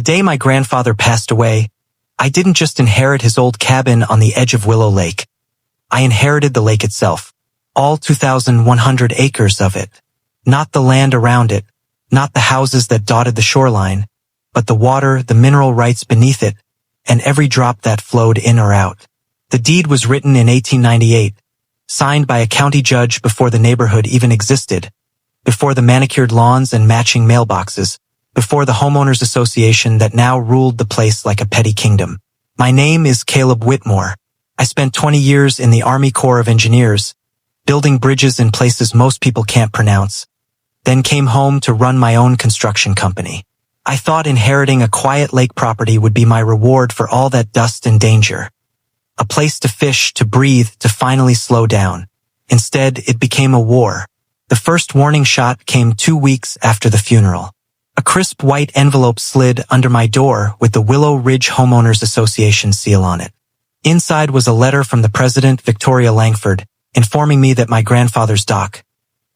day my grandfather passed away, I didn't just inherit his old cabin on the edge of Willow Lake. I inherited the lake itself, all 2,100 acres of it. Not the land around it, not the houses that dotted the shoreline, but the water, the mineral rights beneath it, and every drop that flowed in or out. The deed was written in 1898, signed by a county judge before the neighborhood even existed, before the manicured lawns and matching mailboxes, before the homeowners association that now ruled the place like a petty kingdom. My name is Caleb Whitmore. I spent 20 years in the Army Corps of Engineers, building bridges in places most people can't pronounce, then came home to run my own construction company. I thought inheriting a quiet lake property would be my reward for all that dust and danger. A place to fish, to breathe, to finally slow down. Instead, it became a war. The first warning shot came 2 weeks after the funeral. A crisp white envelope slid under my door with the Willow Ridge Homeowners Association seal on it. Inside was a letter from the president, Victoria Langford, informing me that my grandfather's dock,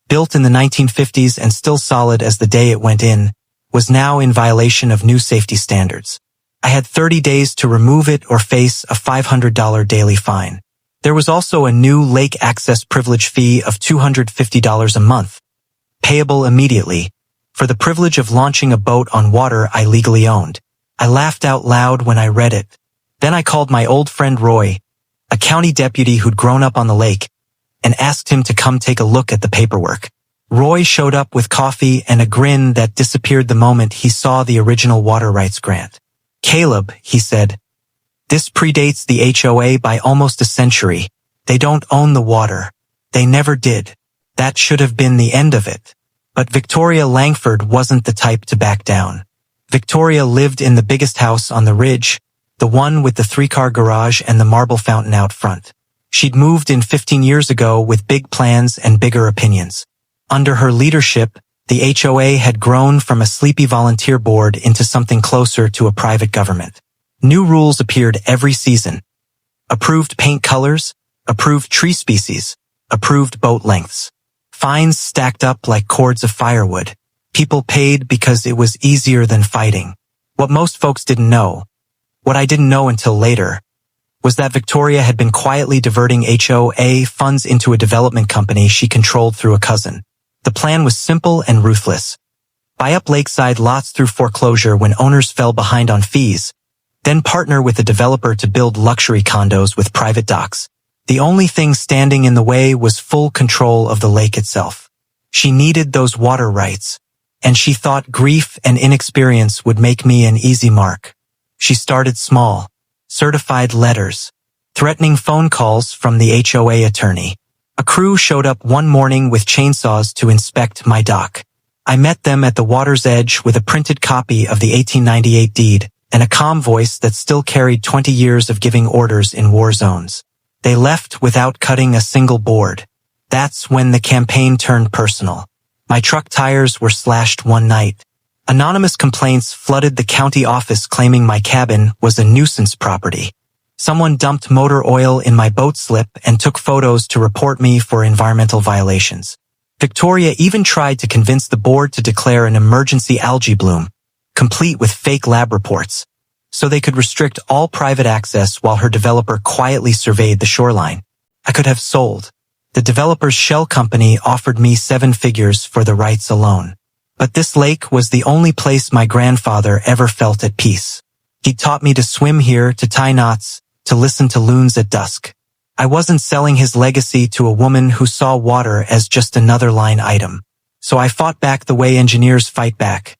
built in the 1950s and still solid as the day it went in, was now in violation of new safety standards. I had 30 days to remove it or face a $500 daily fine. There was also a new lake access privilege fee of $250 a month, payable immediately, for the privilege of launching a boat on water I legally owned. I laughed out loud when I read it. Then I called my old friend Roy, a county deputy who'd grown up on the lake, and asked him to come take a look at the paperwork. Roy showed up with coffee and a grin that disappeared the moment he saw the original water rights grant. "Caleb," he said, "this predates the HOA by almost a century. They don't own the water. They never did. That should have been the end of it." But Victoria Langford wasn't the type to back down. Victoria lived in the biggest house on the ridge, the one with the 3-car garage and the marble fountain out front. She'd moved in 15 years ago with big plans and bigger opinions. Under her leadership, the HOA had grown from a sleepy volunteer board into something closer to a private government. New rules appeared every season. Approved paint colors, approved tree species, approved boat lengths. Fines stacked up like cords of firewood. People paid because it was easier than fighting. What most folks didn't know, what I didn't know until later, was that Victoria had been quietly diverting HOA funds into a development company she controlled through a cousin. The plan was simple and ruthless. Buy up lakeside lots through foreclosure when owners fell behind on fees, then partner with a developer to build luxury condos with private docks. The only thing standing in the way was full control of the lake itself. She needed those water rights, and she thought grief and inexperience would make me an easy mark. She started small. Certified letters, threatening phone calls from the HOA attorney. A crew showed up one morning with chainsaws to inspect my dock. I met them at the water's edge with a printed copy of the 1898 deed and a calm voice that still carried 20 years of giving orders in war zones. They left without cutting a single board. That's when the campaign turned personal. My truck tires were slashed one night. Anonymous complaints flooded the county office claiming my cabin was a nuisance property. Someone dumped motor oil in my boat slip and took photos to report me for environmental violations. Victoria even tried to convince the board to declare an emergency algae bloom, complete with fake lab reports, so they could restrict all private access while her developer quietly surveyed the shoreline. I could have sold. The developer's shell company offered me 7 figures for the rights alone. But this lake was the only place my grandfather ever felt at peace. He taught me to swim here, to tie knots, to listen to loons at dusk. I wasn't selling his legacy to a woman who saw water as just another line item. So I fought back the way engineers fight back.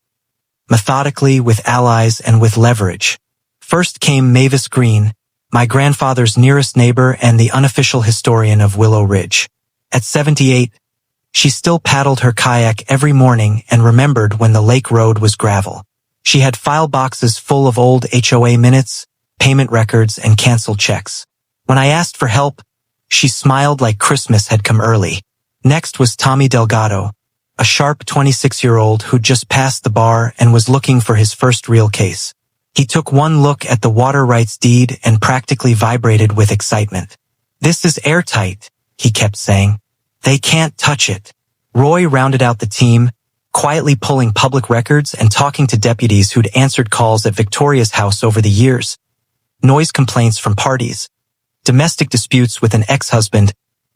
Methodically, with allies and with leverage. First came Mavis Green, my grandfather's nearest neighbor and the unofficial historian of Willow Ridge. At 78, she still paddled her kayak every morning and remembered when the lake road was gravel. She had file boxes full of old HOA minutes, payment records, and canceled checks. When I asked for help, she smiled like Christmas had come early. Next was Tommy Delgado, a sharp 26-year-old who'd just passed the bar and was looking for his first real case. He took one look at the water rights deed and practically vibrated with excitement. "This is airtight," he kept saying. "They can't touch it." Roy rounded out the team, quietly pulling public records and talking to deputies who'd answered calls at Victoria's house over the years. Noise complaints from parties, domestic disputes with an ex-husband,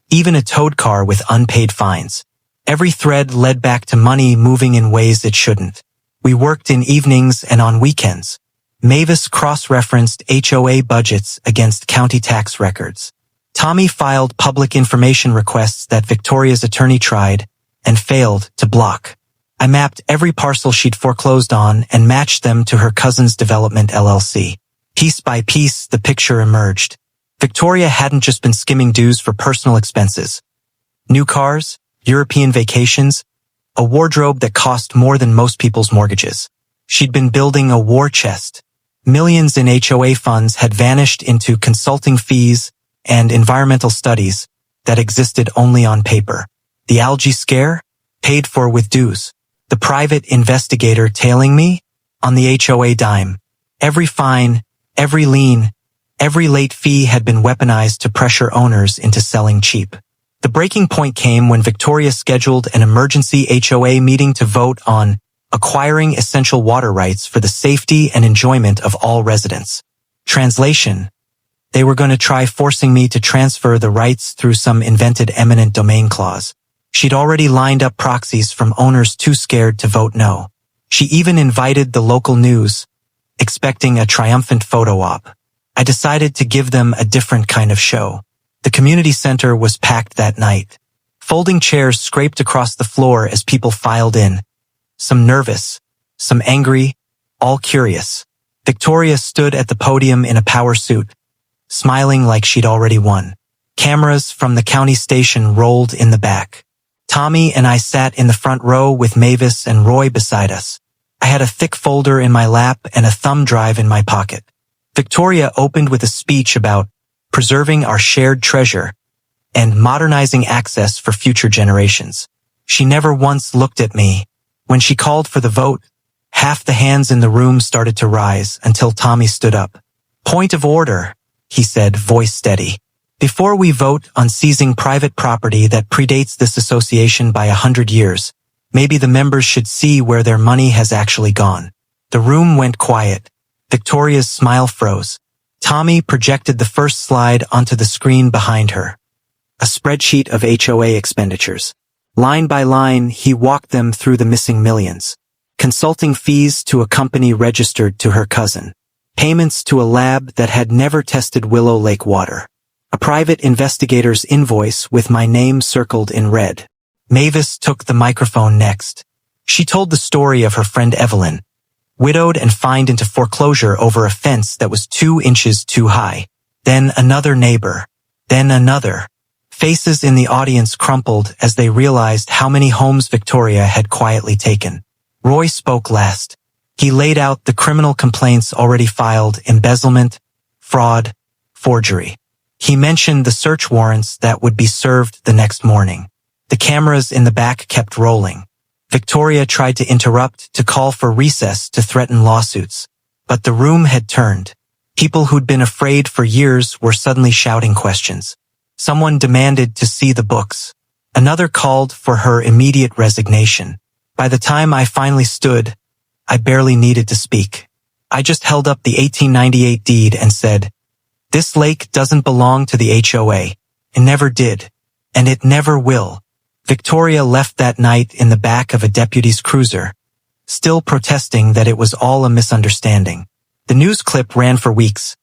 even a towed car with unpaid fines. Every thread led back to money moving in ways it shouldn't. We worked in evenings and on weekends. Mavis cross-referenced HOA budgets against county tax records. Tommy filed public information requests that Victoria's attorney tried and failed to block. I mapped every parcel she'd foreclosed on and matched them to her cousin's development LLC. Piece by piece, the picture emerged. Victoria hadn't just been skimming dues for personal expenses. New cars, European vacations, a wardrobe that cost more than most people's mortgages. She'd been building a war chest. Millions in HOA funds had vanished into consulting fees and environmental studies that existed only on paper. The algae scare? Paid for with dues. The private investigator tailing me? On the HOA dime. Every fine, every lien, every late fee had been weaponized to pressure owners into selling cheap. The breaking point came when Victoria scheduled an emergency HOA meeting to vote on acquiring essential water rights for the safety and enjoyment of all residents. Translation: they were going to try forcing me to transfer the rights through some invented eminent domain clause. She'd already lined up proxies from owners too scared to vote no. She even invited the local news, expecting a triumphant photo op. I decided to give them a different kind of show. The community center was packed that night. Folding chairs scraped across the floor as people filed in. Some nervous, some angry, all curious. Victoria stood at the podium in a power suit, smiling like she'd already won. Cameras from the county station rolled in the back. Tommy and I sat in the front row with Mavis and Roy beside us. I had a thick folder in my lap and a thumb drive in my pocket. Victoria opened with a speech about preserving our shared treasure and modernizing access for future generations. She never once looked at me. When she called for the vote, half the hands in the room started to rise until Tommy stood up. "Point of order," he said, voice steady. "Before we vote on seizing private property that predates this association by 100 years, maybe the members should see where their money has actually gone." The room went quiet. Victoria's smile froze. Tommy projected the first slide onto the screen behind her. A spreadsheet of HOA expenditures. Line by line, he walked them through the missing millions. Consulting fees to a company registered to her cousin. Payments to a lab that had never tested Willow Lake water. A private investigator's invoice with my name circled in red. Mavis took the microphone next. She told the story of her friend Evelyn, widowed and fined into foreclosure over a fence that was 2 inches too high. Then another neighbor. Then another. Faces in the audience crumpled as they realized how many homes Victoria had quietly taken. Roy spoke last. He laid out the criminal complaints already filed: embezzlement, fraud, forgery. He mentioned the search warrants that would be served the next morning. The cameras in the back kept rolling. Victoria tried to interrupt, to call for recess, to threaten lawsuits. But the room had turned. People who'd been afraid for years were suddenly shouting questions. Someone demanded to see the books. Another called for her immediate resignation. By the time I finally stood, I barely needed to speak. I just held up the 1898 deed and said, "This lake doesn't belong to the HOA. It never did. And it never will." Victoria left that night in the back of a deputy's cruiser, still protesting that it was all a misunderstanding. The news clip ran for weeks.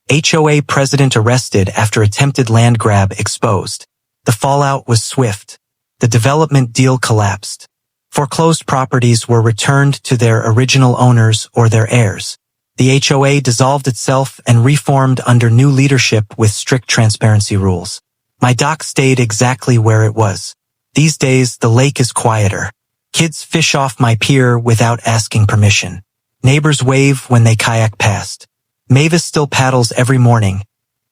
HOA president arrested after attempted land grab exposed. The fallout was swift. The development deal collapsed. Foreclosed properties were returned to their original owners or their heirs. The HOA dissolved itself and reformed under new leadership with strict transparency rules. My dock stayed exactly where it was. These days, the lake is quieter. Kids fish off my pier without asking permission. Neighbors wave when they kayak past. Mavis still paddles every morning,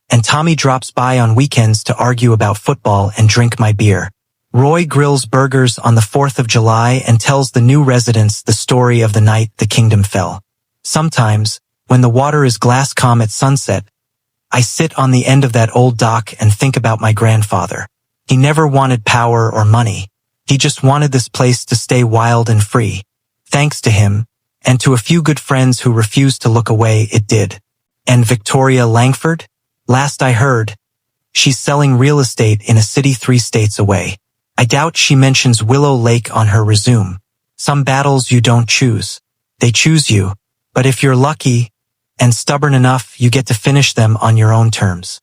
and Tommy drops by on weekends to argue about football and drink my beer. Roy grills burgers on the 4th of July and tells the new residents the story of the night the kingdom fell. Sometimes, when the water is glass calm at sunset, I sit on the end of that old dock and think about my grandfather. He never wanted power or money. He just wanted this place to stay wild and free. Thanks to him, and to a few good friends who refused to look away, it did. And Victoria Langford? Last I heard, she's selling real estate in a city 3 states away. I doubt she mentions Willow Lake on her resume. Some battles you don't choose. They choose you, but if you're lucky and stubborn enough, you get to finish them on your own terms.